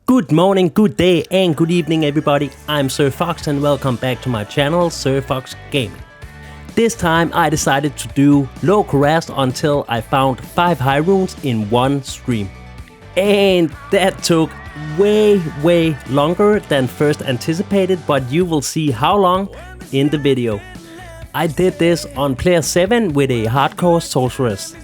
Good morning, good day, and good evening, everybody. I'm Sir Fox, and welcome back to my channel, Sir Fox Gaming. This time, I decided to do Lower Kurast until I found 5 high runes in one stream. And that took way longer than first anticipated, but you will see how long in the video. I did this on player 7 with a hardcore sorceress.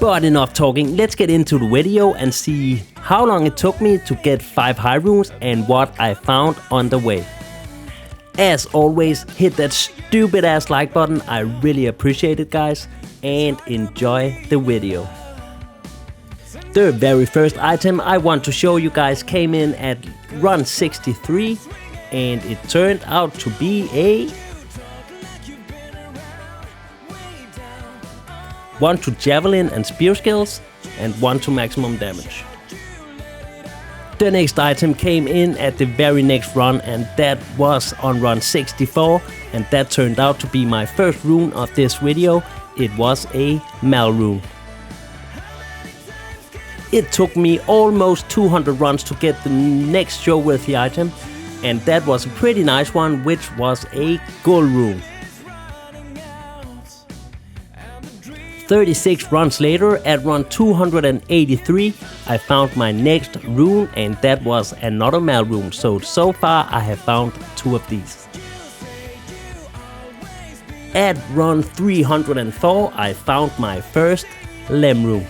But enough talking, let's get into the video and see how long it took me to get 5 high runes and what I found on the way. As always, hit that stupid ass like button, I really appreciate it, guys, and enjoy the video. The very first item I want to show you guys came in at run 63, and it turned out to be a 1 to javelin and spear skills, and 1 to maximum damage. The next item came in at the very next run, and that was on run 64, and that turned out to be my first rune of this video. It was a Mal rune. It took me almost 200 runs to get the next show-worthy item, and that was a pretty nice one, which was a gold rune. 36 runs later, at run 283, I found my next rune, and that was another Mal rune. So far I have found 2 of these. At run 304, I found my first Lem rune.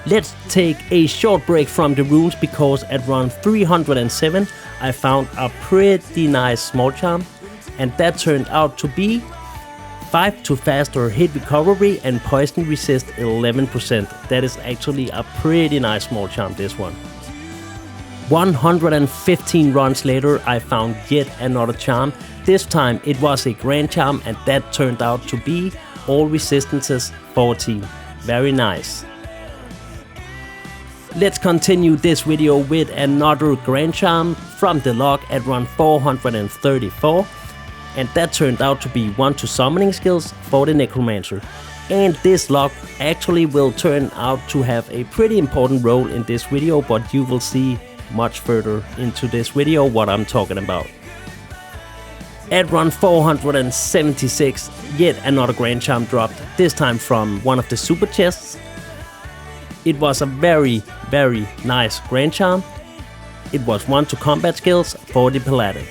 Let's take a short break from the runes, because at run 307 I found a pretty nice small charm, and that turned out to be 5 to faster hit recovery and poison resist 11%. That is actually a pretty nice small charm, this one. 115 runs later, I found yet another charm. This time it was a grand charm, and that turned out to be all resistances 14. Very nice. Let's continue this video with another grand charm from the log at run 434. And that turned out to be 1 to summoning skills for the necromancer. And this log actually will turn out to have a pretty important role in this video, but you will see much further into this video what I'm talking about. At run 476, yet another grand charm dropped, this time from one of the super chests. It was a very nice grand charm. It was 1 to combat skills for the paladin.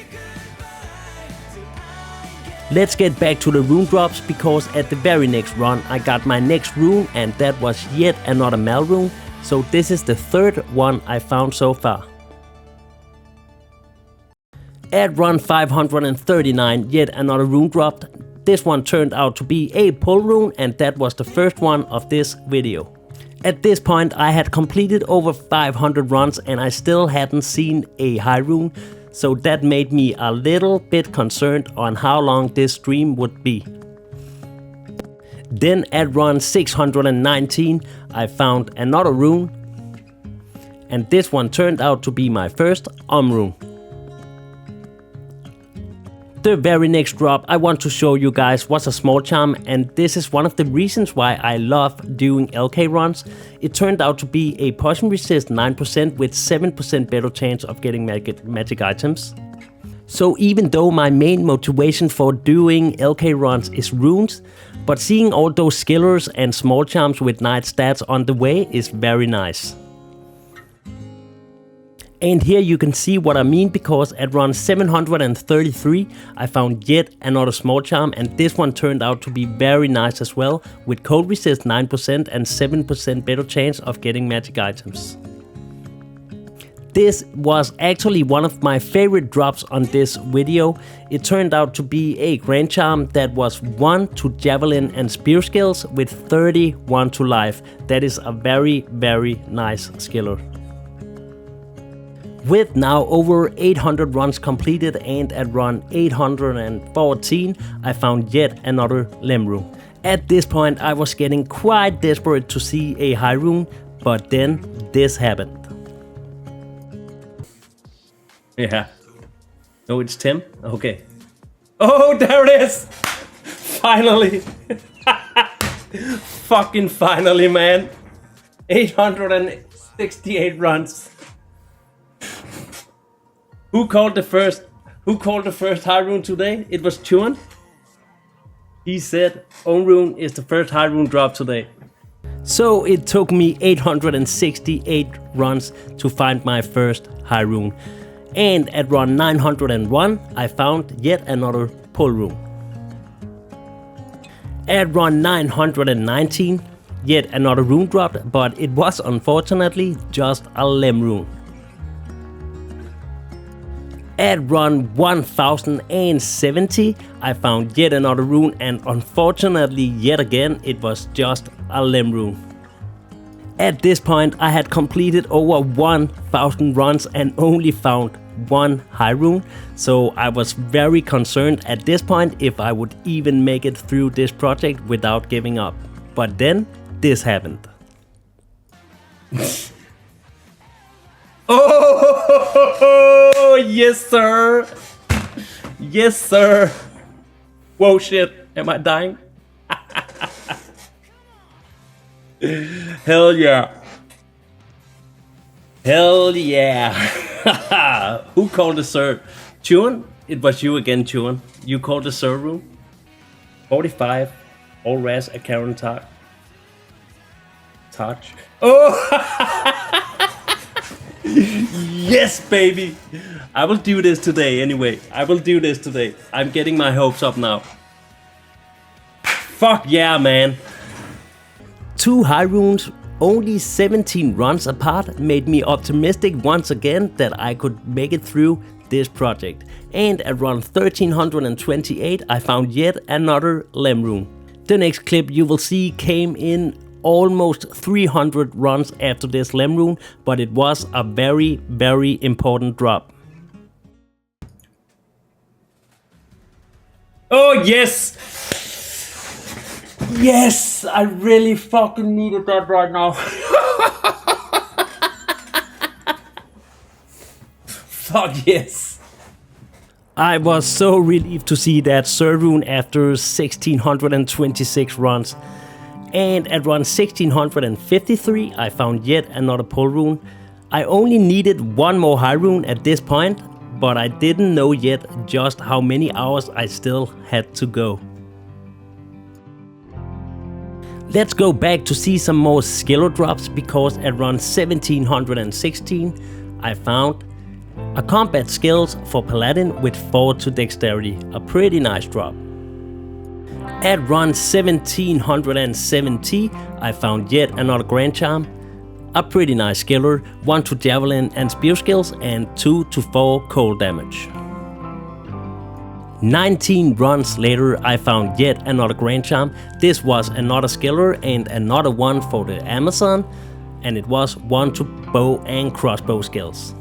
Let's get back to the rune drops, because at the very next run I got my next rune, and that was yet another Mal rune. So this is the 3rd one I found so far. At run 539, yet another rune dropped. This one turned out to be a pull rune, and that was the first one of this video. At this point I had completed over 500 runs, and I still hadn't seen a high rune. So that made me a little bit concerned on how long this stream would be. Then at run 619 I found another rune, and this one turned out to be my first rune. The very next drop I want to show you guys was a small charm, and this is one of the reasons why I love doing LK runs. It turned out to be a poison resist 9% with 7% better chance of getting magic items. So even though my main motivation for doing LK runs is runes, but seeing all those skillers and small charms with nice stats on the way is very nice. And here you can see what I mean, because at run 733 I found yet another small charm, and this one turned out to be very nice as well, with cold resist 9% and 7% better chance of getting magic items. This was actually one of my favorite drops on this video. It turned out to be a grand charm that was 1 to javelin and spear skills with 31 to life. That is a very nice skiller. With now over 800 runs completed, and at run 814 I found yet another Lem rune. At this point I was getting quite desperate to see a high rune, but then this happened. Yeah. Oh, it's Tim? Okay. Oh, there it is! Finally! Fucking finally, man. 868 runs. Who called the first high rune today? It was Chuan. He said own rune is the first high rune drop today. So it took me 868 runs to find my first high rune. And at run 901, I found yet another pull rune. At run 919, yet another rune dropped, but it was unfortunately just a lem rune. At run 1070, I found yet another rune, and unfortunately yet again it was just a lem rune. At this point I had completed over 1000 runs and only found one high rune, so I was very concerned at this point if I would even make it through this project without giving up. But then this happened. Oh, yes sir! Yes sir! Whoa shit, am I dying? Hell yeah! Hell yeah! Who called the sir? Chuan? It was you again, Chuan. You called the sir room? 45. All res a Karen touch. Oh! Yes, baby! I will do this today anyway. I will do this today. I'm getting my hopes up now. Fuck yeah, man! 2 high runes, only 17 runs apart, made me optimistic once again that I could make it through this project. And at run 1328, I found yet another lem rune. The next clip you will see came in almost 300 runs after this lem rune, but it was a very, very important drop. Oh yes! Yes! I really fucking needed that right now. Fuck yes! I was so relieved to see that Sir rune after 1626 runs. And at run 1653 I found yet another pull rune. I only needed one more high rune at this point, but I didn't know yet just how many hours I still had to go. Let's go back to see some more skiller drops, because at run 1716 I found a combat skills for Paladin with 4 to dexterity, a pretty nice drop. At run 1770 I found yet another Grand Charm, a pretty nice skiller, 1 to javelin and spear skills and 2 to 4 cold damage. 19 runs later I found yet another Grand Charm. This was another skiller and another one for the Amazon, and it was 1 to bow and crossbow skills.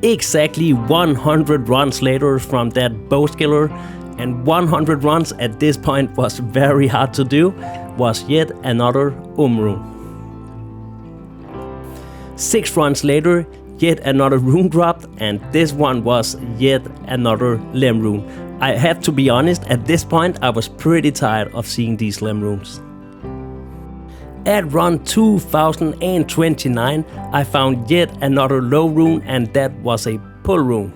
Exactly 100 runs later from that bow skiller, and 100 runs at this point was very hard to do, was yet another rune. 6 runs later, yet another rune dropped, and this one was yet another lem rune. I have to be honest, at this point I was pretty tired of seeing these lem runes. At run 2029 I found yet another low rune, and that was a pull rune.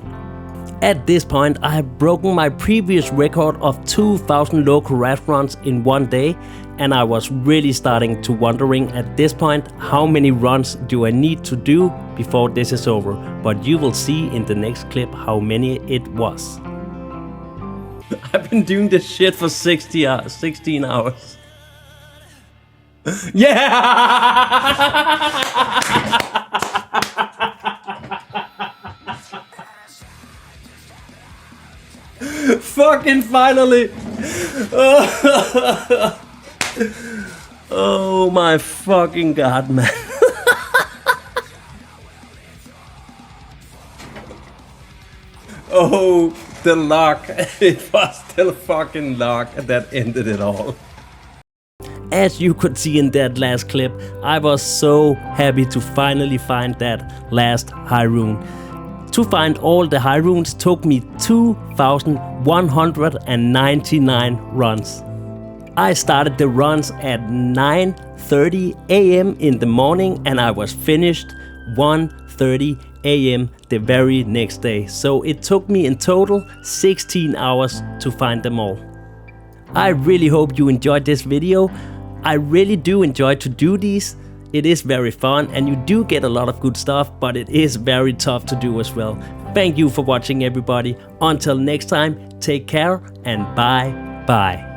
At this point I have broken my previous record of 2000 Lower Kurast runs in one day, and I was really starting to wondering at this point how many runs do I need to do before this is over, but you will see in the next clip how many it was. I've been doing this shit for 16 hours. Yeah! Fucking finally! Oh my fucking god, man. Oh, the luck. It was the fucking luck that ended it all. As you could see in that last clip, I was so happy to finally find that last high rune. To find all the high runes took me 2,199 runs. I started the runs at 9:30 a.m. in the morning and I was finished 1:30 a.m. the very next day. So it took me in total 16 hours to find them all. I really hope you enjoyed this video. I really do enjoy to do these. It is very fun and you do get a lot of good stuff, but it is very tough to do as well. Thank you for watching, everybody. Until next time, take care and bye bye.